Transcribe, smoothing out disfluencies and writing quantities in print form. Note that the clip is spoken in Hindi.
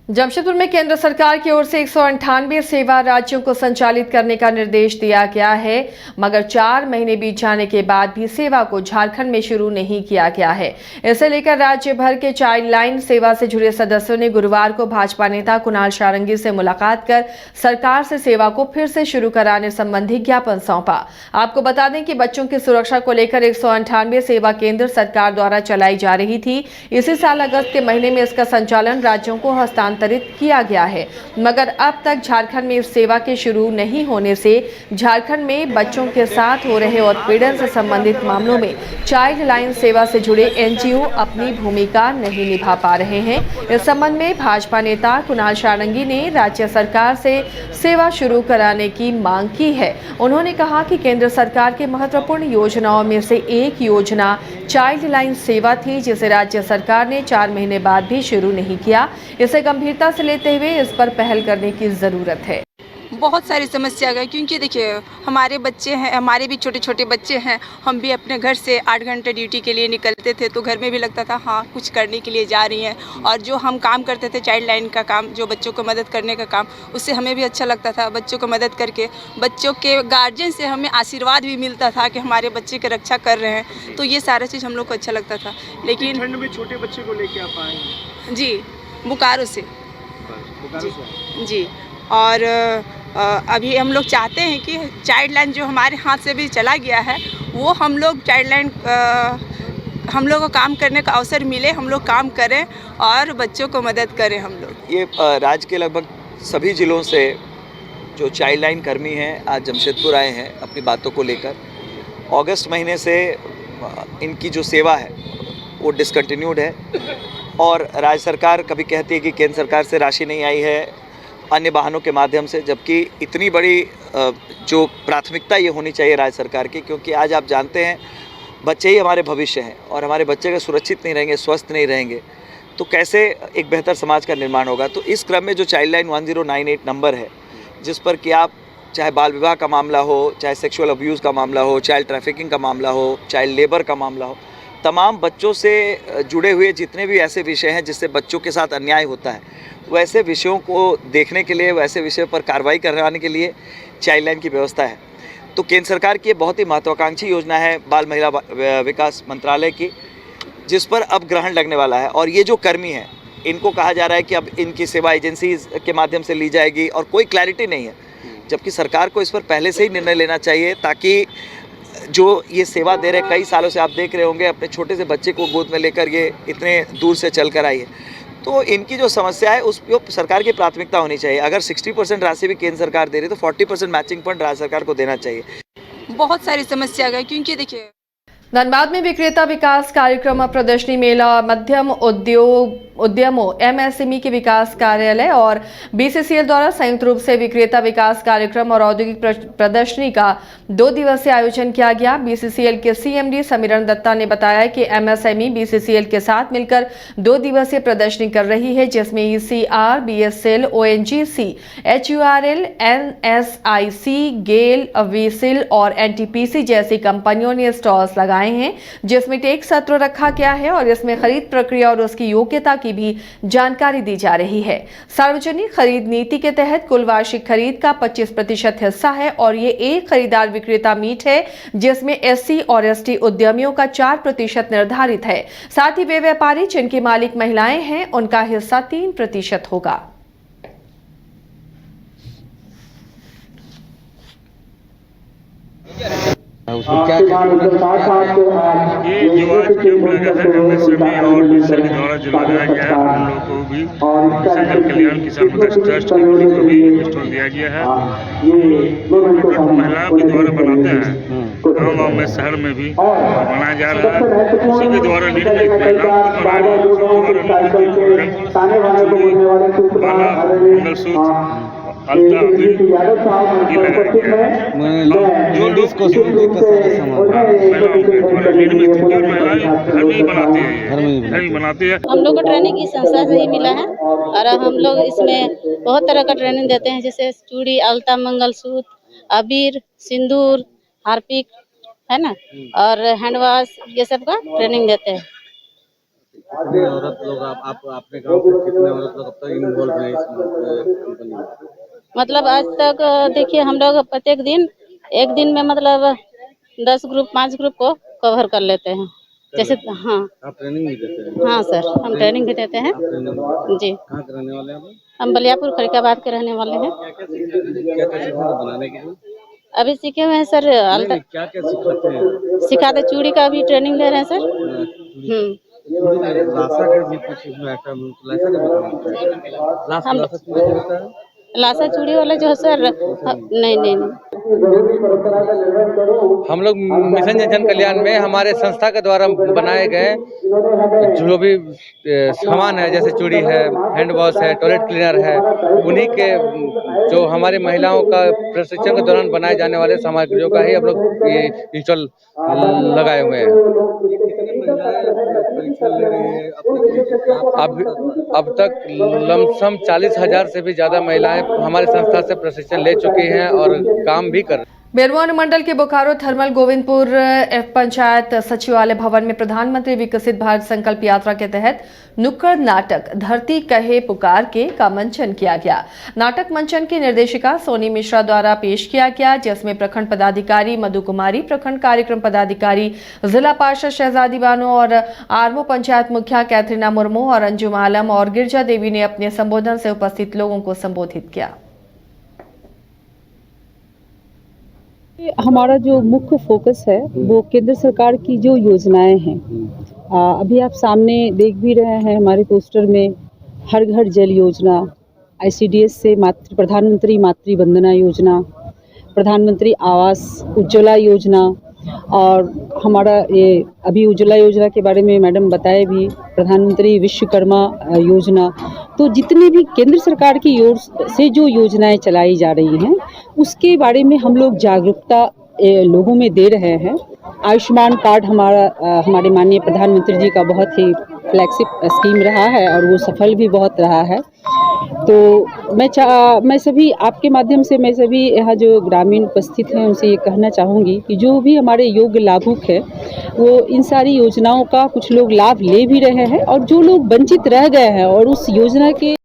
जमशेदपुर में केंद्र सरकार की ओर से 198 सेवा राज्यों को संचालित करने का निर्देश दिया गया है, मगर 4 महीने बीत जाने के बाद भी सेवा को झारखंड में शुरू नहीं किया गया है। इसे लेकर राज्य भर के चाइल्ड लाइन सेवा से जुड़े सदस्यों ने गुरुवार को भाजपा नेता कुणाल सारंगी से मुलाकात कर सरकार से सेवा को फिर से शुरू कराने संबंधी ज्ञापन सौंपा। आपको बता दें कि बच्चों की सुरक्षा को लेकर 198 सेवा केंद्र सरकार द्वारा चलाई जा रही थी। इसी साल अगस्त के महीने में इसका संचालन राज्यों को हस्तांतरित किया गया है, मगर अब तक झारखंड में इस सेवा के शुरू नहीं होने से झारखंड में बच्चों के साथ हो रहे उत्पीड़न से संबंधित मामलों में चाइल्ड लाइन सेवा से जुड़े एनजीओ अपनी भूमिका नहीं निभा पा रहे हैं। इस संबंध में भाजपा नेता कुणाल सारंगी ने राज्य सरकार से सेवा शुरू कराने की मांग की है। उन्होंने कहा कि केंद्र सरकार के महत्वपूर्ण योजनाओं में से एक योजना चाइल्ड लाइन सेवा थी, जिसे राज्य सरकार ने 4 महीने बाद भी शुरू नहीं किया। इसे गंभीरता से लेते हुए इस पर पहल करने की जरूरत है। बहुत सारी समस्या है, क्योंकि देखिए हमारे बच्चे हैं, हमारे भी छोटे छोटे बच्चे हैं। हम भी अपने घर से 8 घंटे ड्यूटी के लिए निकलते थे, तो घर में भी लगता था हाँ कुछ करने के लिए जा रही हैं। और जो हम काम करते थे चाइल्ड लाइन का काम, जो बच्चों को मदद करने का काम, उससे हमें भी अच्छा लगता था। बच्चों को मदद करके बच्चों के गार्जियन से हमें आशीर्वाद भी मिलता था कि हमारे बच्चे की रक्षा कर रहे हैं, तो ये सारा चीज़ हम लोग को अच्छा लगता था। लेकिन ठंड में छोटे बच्चे को लेके आप आए हैं? जी, बोकारो से जी। और अभी हम लोग चाहते हैं कि चाइल्ड लाइन जो हमारे हाथ से भी चला गया है, वो हम लोग चाइल्ड लाइन हम लोग को काम करने का अवसर मिले, हम लोग काम करें और बच्चों को मदद करें हम लोग। ये राज्य के लगभग सभी ज़िलों से जो चाइल्ड लाइन कर्मी हैं आज जमशेदपुर आए हैं अपनी बातों को लेकर। अगस्त महीने से इनकी जो सेवा है वो डिसकंटिन्यूड है और राज्य सरकार कभी कहती है कि केंद्र सरकार से राशि नहीं आई है अन्य वाहनों के माध्यम से, जबकि इतनी बड़ी जो प्राथमिकता ये होनी चाहिए राज्य सरकार की, क्योंकि आज आप जानते हैं बच्चे ही हमारे भविष्य हैं और हमारे बच्चे अगर सुरक्षित नहीं रहेंगे, स्वस्थ नहीं रहेंगे, तो कैसे एक बेहतर समाज का निर्माण होगा। तो इस क्रम में जो चाइल्ड लाइन 1098 नंबर है, जिस पर कि आप चाहे बाल विवाह का मामला हो, चाहे सेक्सुअल अब्यूज़ का मामला हो, चाइल्ड ट्रैफिकिंग का मामला हो, चाइल्ड लेबर का मामला हो, तमाम बच्चों से जुड़े हुए जितने भी ऐसे विषय हैं जिससे बच्चों के साथ अन्याय होता है, वैसे विषयों को देखने के लिए, वैसे विषय पर कार्रवाई करवाने के लिए चाइल्ड लाइन की व्यवस्था है। तो केंद्र सरकार की ये बहुत ही महत्वाकांक्षी योजना है बाल महिला विकास मंत्रालय की, जिस पर अब ग्रहण लगने वाला है। और ये जो कर्मी हैं, इनको कहा जा रहा है कि अब इनकी सेवा एजेंसीज के माध्यम से ली जाएगी और कोई क्लैरिटी नहीं है, जबकि सरकार को इस पर पहले से ही निर्णय लेना चाहिए, ताकि जो ये सेवा दे रहे कई सालों से, आप देख रहे होंगे अपने छोटे से बच्चे को गोद में लेकर ये इतने दूर से चल कर आई है, तो इनकी जो समस्या है उस पर सरकार की प्राथमिकता होनी चाहिए। अगर 60% राशि भी केंद्र सरकार दे रही है तो 40% मैचिंग फंड राज्य सरकार को देना चाहिए। बहुत सारी समस्या है, क्योंकि देखिए धनबाद में विक्रेता विकास कार्यक्रम प्रदर्शनी मेला मध्यम उद्यमों एमएसएमई के विकास कार्यालय और बीसीसीएल द्वारा संयुक्त रूप से विक्रेता विकास कार्यक्रम और औद्योगिक प्रदर्शनी का 2 दिवसीय आयोजन किया गया। बीसीसीएल के सीएमडी समीरण दत्ता ने बताया कि एमएसएमई बीसीसीएल के साथ मिलकर 2 दिवसीय प्रदर्शनी कर रही है, जिसमें ECR, BSL, ONGC, HURL, NSIC, GAIL, वीसिल और एनटीपीसी जैसी कंपनियों ने स्टॉल्स लगाए हैं, जिसमें टेक सत्र रखा गया है और इसमें खरीद प्रक्रिया और उसकी योग्यता की भी जानकारी दी जा रही है। सार्वजनिक खरीद नीति के तहत कुल वार्षिक खरीद का 25% हिस्सा है और ये एक खरीदार विक्रेता मीट है, जिसमें एससी और एसटी उद्यमियों का 4% निर्धारित है। साथ ही वे व्यापारी जिनकी मालिक महिलाएं हैं, उनका हिस्सा 3% होगा। उसमें क्या ये जो आज कैंप लगा है एमएसएमई और बीसीसीएल के द्वारा जो लगाया गया है, उन लोगों को भी जन कल्याण किसान विकास ट्रस्ट की टीम को भी स्टॉल दिया गया है। महिलाओं के द्वारा बनाते हैं, गाँव में शहर में भी बनाया जा रहा है। उसी के द्वारा निर्मित महिलाओं के द्वारा माला, मंगलसूत्र, अलता भी लगाया गया है। लेडीज को निर्मित महिलाएं घर में ही बनाती है, घर में ही बनाती है। हम लोग को ट्रेनिंग इस संस्था से ही मिला है और हम लोग इसमें बहुत तरह का ट्रेनिंग देते हैं, जैसे चूड़ी, अलता, मंगलसूत्र, अबीर, सिंदूर, हार्पिक है ना, और हैंड वॉश, ये सब का ट्रेनिंग देते हैं। कितने औरत लोग आप अपने गांव के कितने औरत लोग अब तक इन्वॉल्व हैं इस कंपनी में? मतलब आज तक देखिए हम लोग प्रत्येक दिन एक दिन में मतलब 10 ग्रुप 5 ग्रुप को कवर कर लेते हैं। जैसे हाँ आप ट्रेनिंग भी देते हैं? हाँ सर, हम ट्रेनिंग भी देते हैं आप ट्रेनिंग जी। कहाँ के रहने वाले हैं आप? हम बलियापुर फरीदाबाद के रहने वाले हैं। क्या क्या सीखा बनाने के लिए? अभी सीखे हुए हैं सर नहीं, क्या क्या सिखाते हैं? सिखाते चूड़ी का भी ट्रेनिंग ले रहे हैं सर। लासा का भी कुछ इसमें आइटम लासा का भी काम होता है? हम लासा चूड़ी जो होता है लासा चूड़ी वाला जो है सर नहीं। हम लोग मिशन जन कल्याण में हमारे संस्था के द्वारा बनाए गए जो भी सामान है, जैसे चूड़ी है, हैंड वॉश है, टॉयलेट क्लीनर है, उन्हीं के जो हमारी महिलाओं का प्रशिक्षण के दौरान बनाए जाने वाले सामग्रियों का ही हम लोग ये इंस्टॉल लगाए हुए हैं। अब तक लमसम 40,000 से भी ज़्यादा महिलाएं हमारी संस्था से प्रशिक्षण ले चुकी हैं और काम भी कर। बेरमो अनुमंडल के बोकारो थर्मल गोविंदपुर पंचायत सचिवालय भवन में प्रधानमंत्री विकसित भारत संकल्प यात्रा के तहत नुक्कड़ नाटक धरती कहे पुकार के का मंचन किया गया। नाटक मंचन की निर्देशिका सोनी मिश्रा द्वारा पेश किया गया, जिसमें प्रखंड पदाधिकारी मधु कुमारी, प्रखंड कार्यक्रम पदाधिकारी, जिला पार्षद शहजादी बानो और आरमो पंचायत मुखिया कैथरीना मुर्मू और अंजुम आलम और गिरजा देवी ने अपने संबोधन से उपस्थित लोगों को संबोधित किया। हमारा जो मुख्य फोकस है वो केंद्र सरकार की जो योजनाएं हैं, अभी आप सामने देख भी रहे हैं हमारे पोस्टर में हर घर जल योजना, ICDS से प्रधानमंत्री मातृ वंदना योजना, प्रधानमंत्री आवास उज्ज्वला योजना और हमारा ये अभी उज्ज्वला योजना के बारे में मैडम बताए भी, प्रधानमंत्री विश्वकर्मा योजना। तो जितने भी केंद्र सरकार की ओर से जो योजनाएं चलाई जा रही हैं उसके बारे में हम लोग जागरूकता लोगों में दे रहे हैं। आयुष्मान कार्ड हमारे माननीय प्रधानमंत्री जी का बहुत ही फ्लैगशिप स्कीम रहा है और वो सफल भी बहुत रहा है। तो मैं सभी आपके माध्यम से मैं सभी यहाँ जो ग्रामीण उपस्थित हैं उनसे ये कहना चाहूँगी कि जो भी हमारे योग्य लाभुक है वो इन सारी योजनाओं का कुछ लोग लाभ ले भी रहे हैं और जो लोग वंचित रह गए हैं और उस योजना के